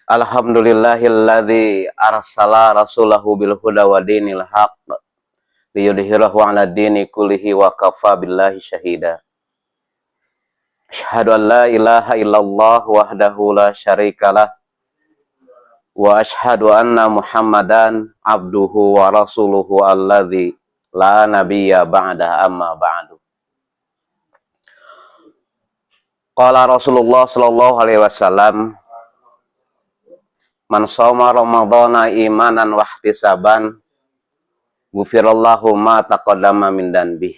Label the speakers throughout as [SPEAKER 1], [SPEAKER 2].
[SPEAKER 1] Alhamdulillahilladzi arsala rasulahu bil huda wa dinil haqq liyudhhirahu 'ala dini kullihi wa kafa billahi syahida. Asyhadu an la ilaha illallah wahdahu la syarikalah wa asyhadu anna Muhammadan abduhu wa rasuluhu alladzi la nabiyya ba'da amma ba'du. Qala Rasulullah sallallahu alaihi wasallam, man shoma ramadhana imanan wa ihtisaban ghufirallahu ma taqaddama min danbi.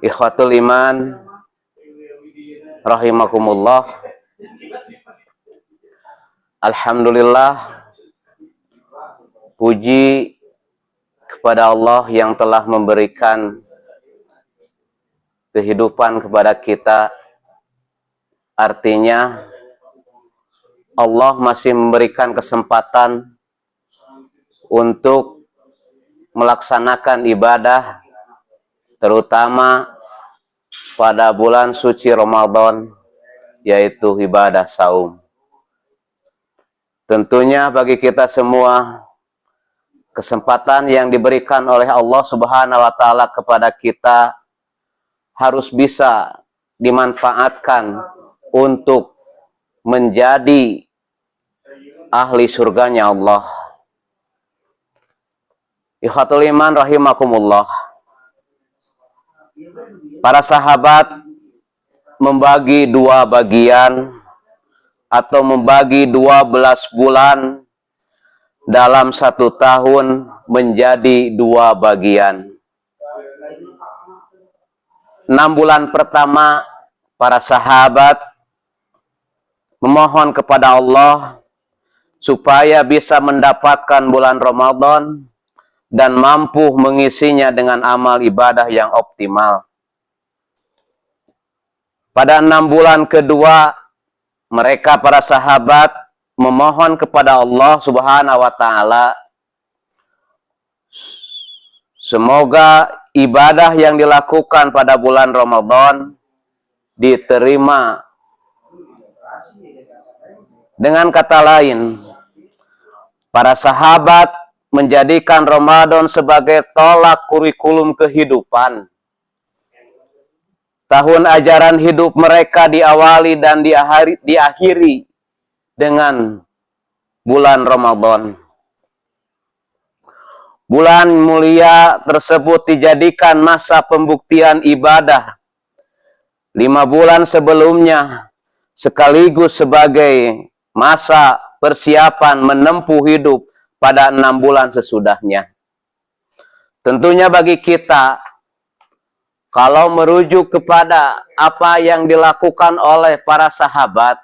[SPEAKER 1] Ikhwatul iman rahimakumullah. Alhamdulillah, puji kepada Allah yang telah memberikan kehidupan kepada kita. Artinya Allah masih memberikan kesempatan untuk melaksanakan ibadah, terutama pada bulan suci Ramadan, yaitu ibadah saum. Tentunya bagi kita semua, kesempatan yang diberikan oleh Allah Subhanahu wa Ta'ala kepada kita harus bisa dimanfaatkan untuk menjadi ahli surganya Allah. Ikhwatul iman rahimakumullah. Para sahabat membagi dua bagian atau membagi 12 bulan dalam 1 tahun menjadi 2 bagian. 6 bulan pertama para sahabat memohon kepada Allah supaya bisa mendapatkan bulan Ramadan dan mampu mengisinya dengan amal ibadah yang optimal. Pada 6 bulan kedua, mereka para sahabat memohon kepada Allah Subhanahu wa Ta'ala, semoga ibadah yang dilakukan pada bulan Ramadan diterima. Dengan kata lain, para sahabat menjadikan Ramadan sebagai tolak kurikulum kehidupan. Tahun ajaran hidup mereka diawali dan diakhiri dengan bulan Ramadan. Bulan mulia tersebut dijadikan masa pembuktian ibadah 5 bulan sebelumnya, sekaligus sebagai masa persiapan menempuh hidup pada 6 bulan sesudahnya. Tentunya bagi kita, kalau merujuk kepada apa yang dilakukan oleh para sahabat,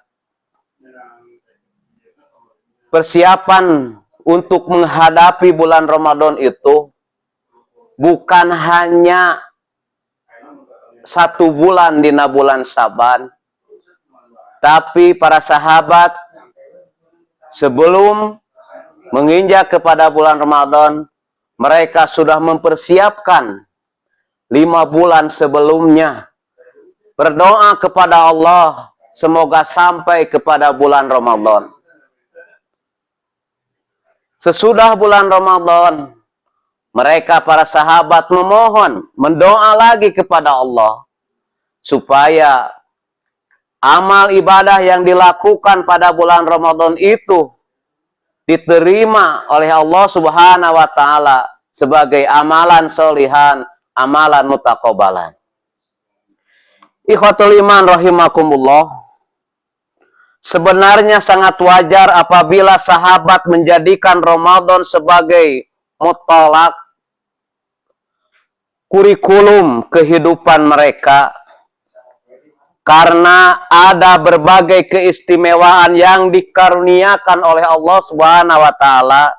[SPEAKER 1] persiapan untuk menghadapi bulan Ramadan itu bukan hanya 1 bulan di bulan Syaban, tapi para sahabat sebelum menginjak kepada bulan Ramadan, mereka sudah mempersiapkan 5 bulan sebelumnya, berdoa kepada Allah semoga sampai kepada bulan Ramadan. Sesudah bulan Ramadan, mereka para sahabat memohon, mendoa lagi kepada Allah supaya amal ibadah yang dilakukan pada bulan Ramadan itu diterima oleh Allah Subhanahu wa Ta'ala sebagai amalan solihan, amalan mutaqabbalan. Ikhwatul iman rahimakumullah. Sebenarnya sangat wajar apabila sahabat menjadikan Ramadan sebagai mutolak kurikulum kehidupan mereka, karena ada berbagai keistimewaan yang dikaruniakan oleh Allah Subhanahu wa Ta'ala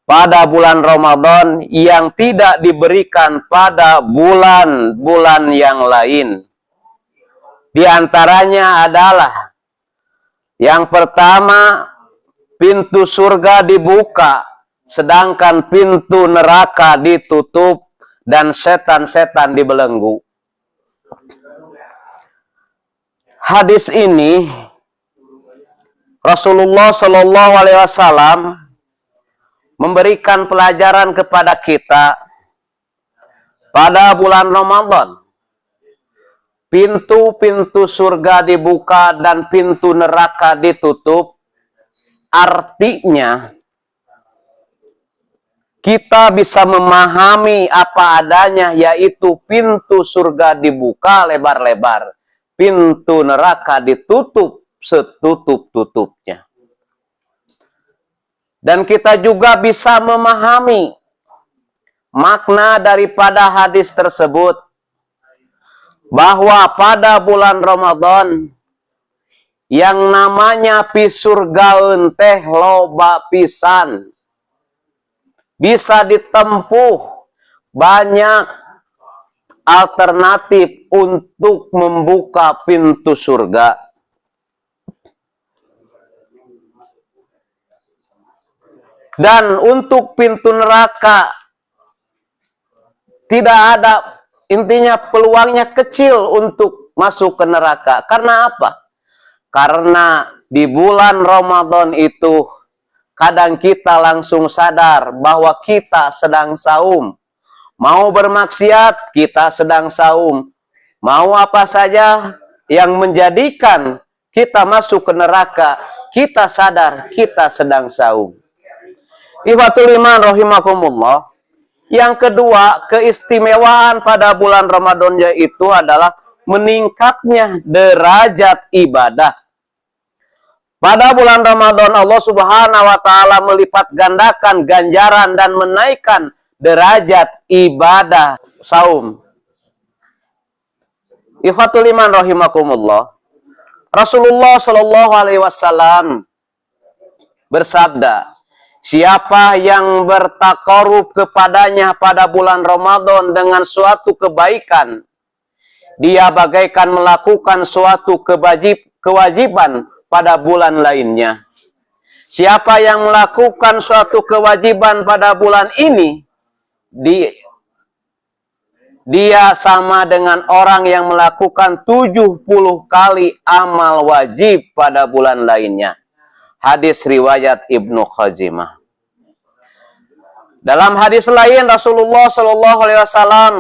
[SPEAKER 1] pada bulan Ramadan yang tidak diberikan pada bulan-bulan yang lain. Di antaranya adalah yang pertama, pintu surga dibuka, sedangkan pintu neraka ditutup dan setan-setan dibelenggu. Hadis ini Rasulullah Shallallahu Alaihi Wasallam memberikan pelajaran kepada kita pada bulan Ramadan. Pintu-pintu surga dibuka dan pintu neraka ditutup. Artinya, kita bisa memahami apa adanya, yaitu pintu surga dibuka lebar-lebar, pintu neraka ditutup setutup-tutupnya. Dan kita juga bisa memahami makna daripada hadis tersebut, bahwa pada bulan Ramadan yang namanya pisurgaeun teh loba pisan, bisa ditempuh banyak alternatif untuk membuka pintu surga. Dan untuk pintu neraka tidak ada, intinya peluangnya kecil untuk masuk ke neraka. Karena apa? Karena di bulan Ramadan itu kadang kita langsung sadar bahwa kita sedang saum. Mau bermaksiat, kita sedang saum. Mau apa saja yang menjadikan kita masuk ke neraka, kita sadar kita sedang saum. Ikhwatul iman rahimakumullah. Yang kedua, keistimewaan pada bulan Ramadan yaitu adalah meningkatnya derajat ibadah. Pada bulan Ramadan Allah Subhanahu wa taala melipat gandakan ganjaran dan menaikkan derajat ibadah saum. Ikhwatul iman rahimakumullah. Rasulullah Shallallahu Alaihi Wasallam bersabda, siapa yang bertakarub kepadanya pada bulan Ramadan dengan suatu kebaikan, dia bagaikan melakukan suatu kewajiban pada bulan lainnya. Siapa yang melakukan suatu kewajiban pada bulan ini, dia sama dengan orang yang melakukan 70 kali amal wajib pada bulan lainnya. Hadis riwayat Ibnu Khazimah. Dalam hadis lain Rasulullah Shallallahu Alaihi Wasallam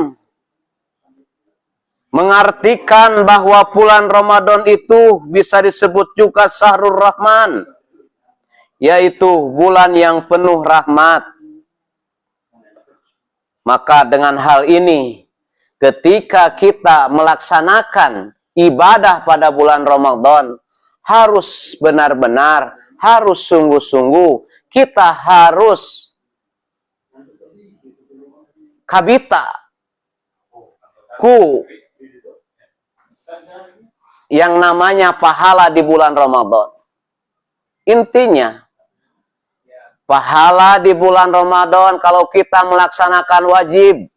[SPEAKER 1] mengartikan bahwa bulan Ramadan itu bisa disebut juga Syahrul Rahman, yaitu bulan yang penuh rahmat. Maka dengan hal ini, ketika kita melaksanakan ibadah pada bulan Ramadan, harus benar-benar, harus sungguh-sungguh, kita harus kabita ku yang namanya pahala di bulan Ramadan. Intinya, pahala di bulan Ramadan kalau kita melaksanakan wajib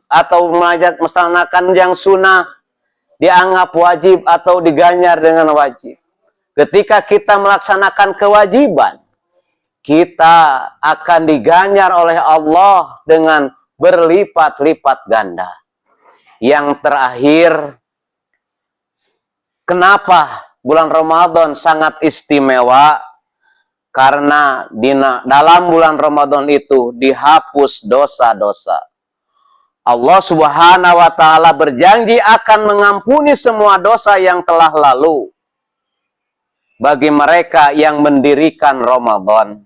[SPEAKER 1] atau melaksanakan yang sunnah, dianggap wajib atau diganjar dengan wajib. Ketika kita melaksanakan kewajiban, kita akan diganjar oleh Allah dengan berlipat-lipat ganda. Yang terakhir, kenapa bulan Ramadan sangat istimewa? Karena dalam bulan Ramadan itu dihapus dosa-dosa. Allah Subhanahu wa taala berjanji akan mengampuni semua dosa yang telah lalu bagi mereka yang mendirikan Ramadan.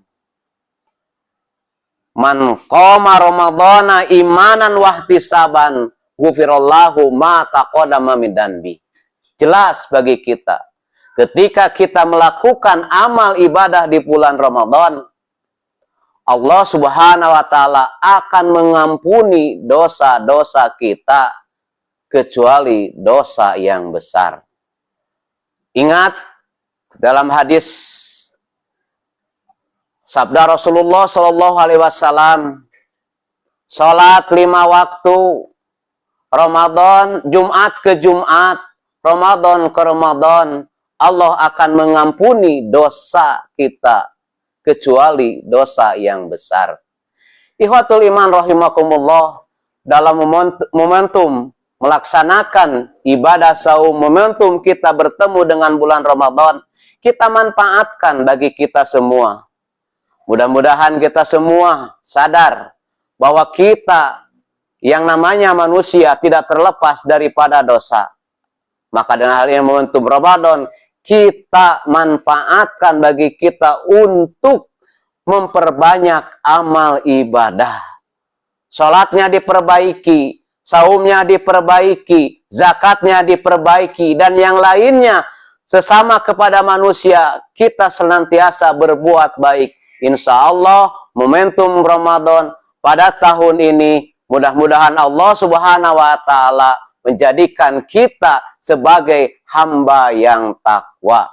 [SPEAKER 1] Man qoma ramadhana imanan wahtisaban ghufirallahu ma taqaddama min dzanbi. Jelas bagi kita, ketika kita melakukan amal ibadah di bulan Ramadan, Allah Subhanahu wa taala akan mengampuni dosa-dosa kita kecuali dosa yang besar. Ingat dalam hadis sabda Rasulullah Shallallahu Alaihi Wasallam, salat 5 waktu, Ramadan, Jumat ke Jumat, Ramadan ke Ramadan, Allah akan mengampuni dosa kita kecuali dosa yang besar. Ikhwatul iman rahimakumullah, dalam momentum melaksanakan ibadah saum, momentum kita bertemu dengan bulan Ramadan, kita manfaatkan bagi kita semua. Mudah-mudahan kita semua sadar bahwa kita yang namanya manusia tidak terlepas daripada dosa. Maka dengan hal ini momentum Ramadan, kita manfaatkan bagi kita untuk memperbanyak amal ibadah. Salatnya diperbaiki, saumnya diperbaiki, zakatnya diperbaiki, dan yang lainnya sesama kepada manusia kita senantiasa berbuat baik. Insya Allah momentum Ramadan pada tahun ini mudah-mudahan Allah Subhanahu wa Ta'ala menjadikan kita sebagai hamba yang takwa.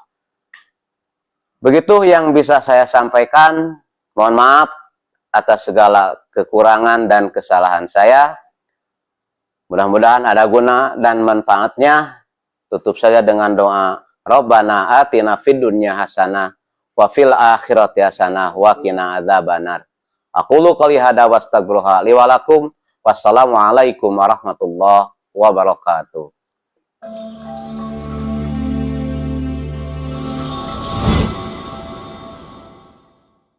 [SPEAKER 1] Begitu yang bisa saya sampaikan. Mohon maaf atas segala kekurangan dan kesalahan saya. Mudah-mudahan ada guna dan manfaatnya. Tutup saja dengan doa. Rabbana atina fid dunya hasanah wa fil akhirati hasanah wa qina adzabannar. Aqulu qouli hadza wa astaghfirullaha li wa lakum. Wassalamualaikum warahmatullahi wabarakatuh.